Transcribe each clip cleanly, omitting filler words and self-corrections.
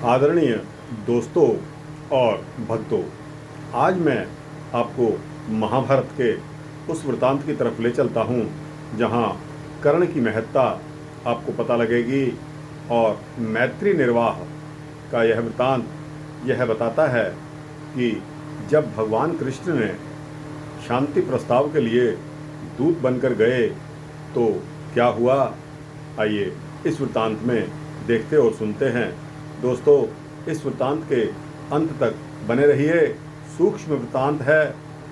आदरणीय दोस्तों और भक्तों, आज मैं आपको महाभारत के उस वृतांत की तरफ ले चलता हूँ जहाँ कर्ण की महत्ता आपको पता लगेगी और मैत्री निर्वाह का यह वृतांत यह बताता है कि जब भगवान कृष्ण ने शांति प्रस्ताव के लिए दूत बनकर गए तो क्या हुआ, आइए इस वृतांत में देखते और सुनते हैं। दोस्तों, इस वृतांत के अंत तक बने रहिए। सूक्ष्म वृतांत है,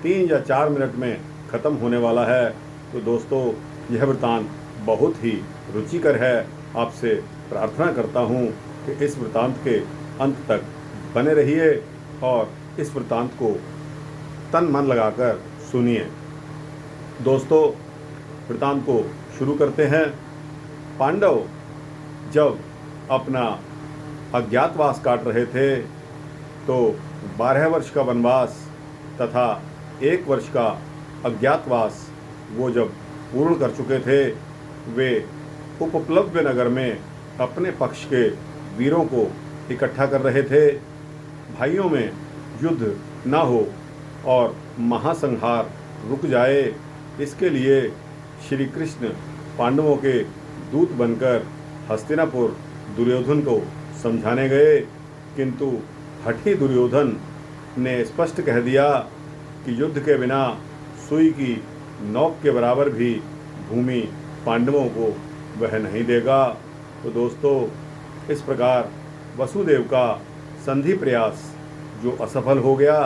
3 या 4 मिनट में ख़त्म होने वाला है। तो दोस्तों, यह वृतांत बहुत ही रुचिकर है। आपसे प्रार्थना करता हूँ कि इस वृतांत के अंत तक बने रहिए और इस वृतांत को तन मन लगाकर सुनिए। दोस्तों, वृतांत को शुरू करते हैं। पांडव जब अपना अज्ञातवास काट रहे थे तो 12 वर्ष का वनवास तथा 1 वर्ष का अज्ञातवास वो जब पूर्ण कर चुके थे, वे उपप्लव्य नगर में अपने पक्ष के वीरों को इकट्ठा कर रहे थे। भाइयों में युद्ध न हो और महासंहार रुक जाए, इसके लिए श्री कृष्ण पांडवों के दूत बनकर हस्तिनापुर दुर्योधन को समझाने गए, किंतु हठी दुर्योधन ने स्पष्ट कह दिया कि युद्ध के बिना सुई की नोक के बराबर भी भूमि पांडवों को वह नहीं देगा। तो दोस्तों, इस प्रकार वसुदेव का संधि प्रयास जो असफल हो गया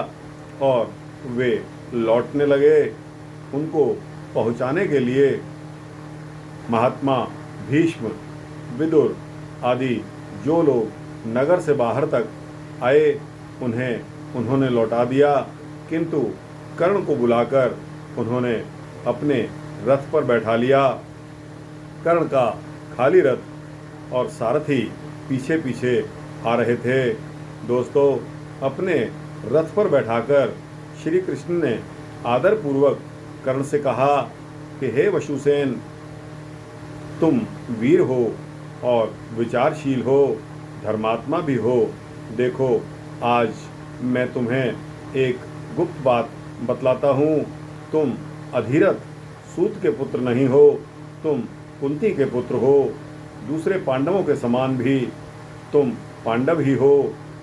और वे लौटने लगे, उनको पहुंचाने के लिए महात्मा भीष्म, विदुर आदि जो लोग नगर से बाहर तक आए उन्होंने लौटा दिया, किंतु कर्ण को बुलाकर उन्होंने अपने रथ पर बैठा लिया। कर्ण का खाली रथ और सारथी पीछे पीछे आ रहे थे। दोस्तों, अपने रथ पर बैठाकर श्री कृष्ण ने आदरपूर्वक कर्ण से कहा कि हे वशुसेन, तुम वीर हो और विचारशील हो, धर्मात्मा भी हो। देखो, आज मैं तुम्हें एक गुप्त बात बतलाता हूँ। तुम अधीरथ सूत के पुत्र नहीं हो, तुम कुंती के पुत्र हो। दूसरे पांडवों के समान भी तुम पांडव ही हो,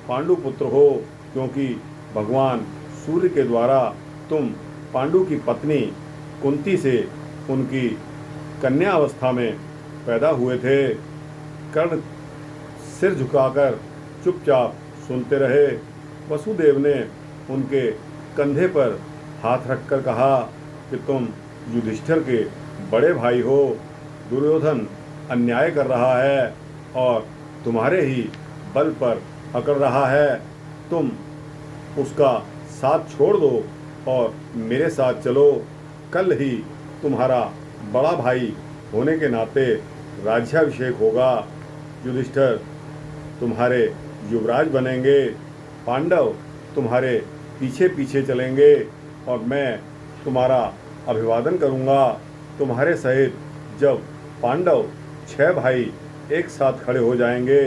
पांडु पुत्र हो, क्योंकि भगवान सूर्य के द्वारा तुम पांडु की पत्नी कुंती से उनकी कन्या अवस्था में पैदा हुए थे। कर्ण सिर झुकाकर चुपचाप सुनते रहे। वसुदेव ने उनके कंधे पर हाथ रखकर कहा कि तुम युधिष्ठिर के बड़े भाई हो। दुर्योधन अन्याय कर रहा है और तुम्हारे ही बल पर अकड़ रहा है। तुम उसका साथ छोड़ दो और मेरे साथ चलो। कल ही तुम्हारा बड़ा भाई होने के नाते राज्याभिषेक होगा। युधिष्ठिर तुम्हारे युवराज बनेंगे, पांडव तुम्हारे पीछे पीछे चलेंगे और मैं तुम्हारा अभिवादन करूंगा। तुम्हारे सहित जब पांडव 6 भाई एक साथ खड़े हो जाएंगे,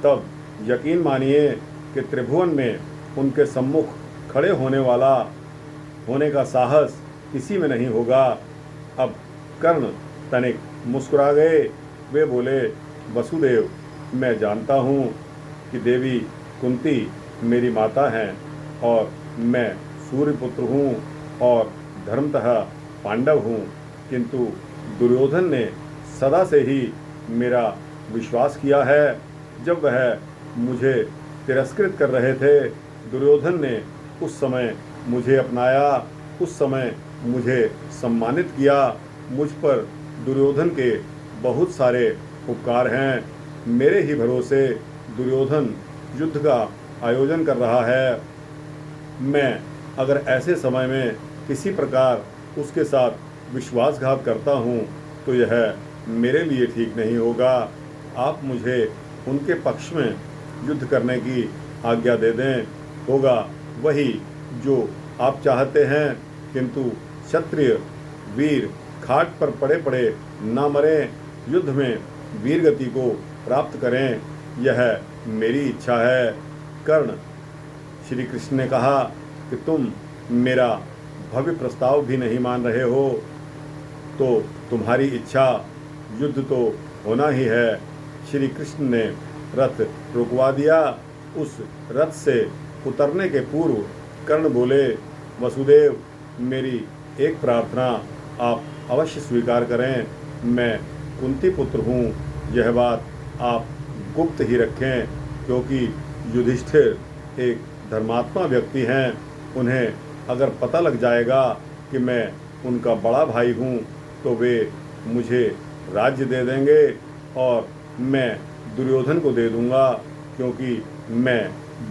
तब यकीन मानिए कि त्रिभुवन में उनके सम्मुख खड़े होने का साहस किसी में नहीं होगा। अब कर्ण तनिक मुस्कुरा गए। वे बोले, वसुदेव, मैं जानता हूँ कि देवी कुंती मेरी माता हैं और मैं सूर्यपुत्र हूँ और धर्मतः पांडव हूँ, किंतु दुर्योधन ने सदा से ही मेरा विश्वास किया है। जब वह मुझे तिरस्कृत कर रहे थे, दुर्योधन ने उस समय मुझे अपनाया, उस समय मुझे सम्मानित किया। मुझ पर दुर्योधन के बहुत सारे उपकार हैं। मेरे ही भरोसे दुर्योधन युद्ध का आयोजन कर रहा है। मैं अगर ऐसे समय में किसी प्रकार उसके साथ विश्वासघात करता हूँ तो यह मेरे लिए ठीक नहीं होगा। आप मुझे उनके पक्ष में युद्ध करने की आज्ञा दे दें। होगा वही जो आप चाहते हैं, किंतु क्षत्रिय वीर खाट पर पड़े पड़े ना मरें, युद्ध में वीर गति को प्राप्त करें। यह मेरी इच्छा है। कर्ण, श्री कृष्ण ने कहा कि तुम मेरा भव्य प्रस्ताव भी नहीं मान रहे हो, तो तुम्हारी इच्छा युद्ध तो होना ही है। श्री कृष्ण ने रथ रुकवा दिया। उस रथ से उतरने के पूर्व कर्ण बोले, वसुदेव, मेरी एक प्रार्थना आप अवश्य स्वीकार करें। मैं कुंती पुत्र हूँ, यह बात आप गुप्त ही रखें, क्योंकि युधिष्ठिर एक धर्मात्मा व्यक्ति हैं। उन्हें अगर पता लग जाएगा कि मैं उनका बड़ा भाई हूँ तो वे मुझे राज्य दे देंगे और मैं दुर्योधन को दे दूंगा, क्योंकि मैं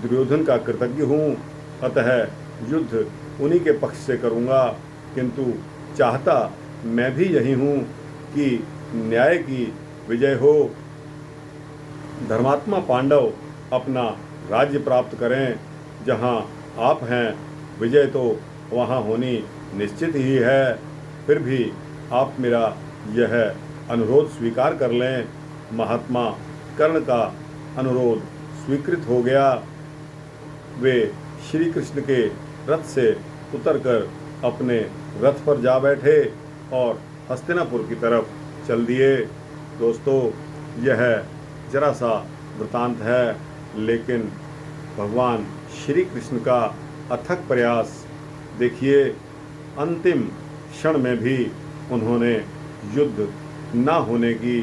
दुर्योधन का कृतज्ञ हूँ। अतः युद्ध उन्हीं के पक्ष से करूँगा, किंतु चाहता मैं भी यही हूँ कि न्याय की विजय हो, धर्मात्मा पांडव अपना राज्य प्राप्त करें। जहाँ आप हैं, विजय तो वहाँ होनी निश्चित ही है। फिर भी आप मेरा यह अनुरोध स्वीकार कर लें। महात्मा कर्ण का अनुरोध स्वीकृत हो गया। वे श्री कृष्ण के रथ से उतरकर अपने रथ पर जा बैठे और हस्तिनापुर की तरफ चल दिए। दोस्तों, यह जरा सा वृतांत है, लेकिन भगवान श्री कृष्ण का अथक प्रयास देखिए। अंतिम क्षण में भी उन्होंने युद्ध न होने की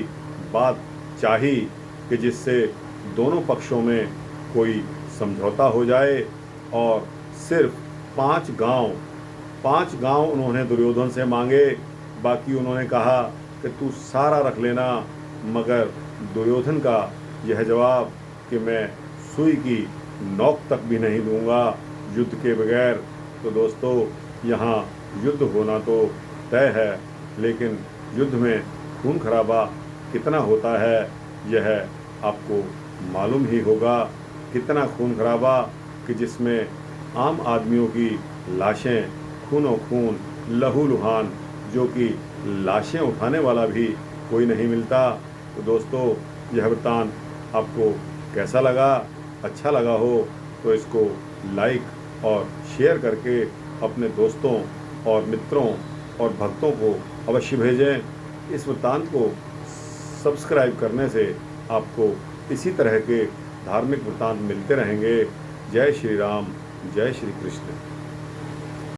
बात चाही कि जिससे दोनों पक्षों में कोई समझौता हो जाए, और सिर्फ 5 गांव उन्होंने दुर्योधन से मांगे। बाकी उन्होंने कहा कि तू सारा रख लेना, मगर दुर्योधन का यह जवाब कि मैं सुई की नोक तक भी नहीं दूंगा युद्ध के बगैर। तो दोस्तों, यहाँ युद्ध होना तो तय है, लेकिन युद्ध में खून खराबा कितना होता है यह आपको मालूम ही होगा। कितना खून खराबा कि जिसमें आम आदमियों की लाशें खूनों खून, लहू लुहान, जो कि लाशें उठाने वाला भी कोई नहीं मिलता। तो दोस्तों, यह वृत्तांत आपको कैसा लगा? अच्छा लगा हो तो इसको लाइक और शेयर करके अपने दोस्तों और मित्रों और भक्तों को अवश्य भेजें। इस वृत्तांत को सब्सक्राइब करने से आपको इसी तरह के धार्मिक वृत्तांत मिलते रहेंगे। जय श्री राम, जय श्री कृष्ण।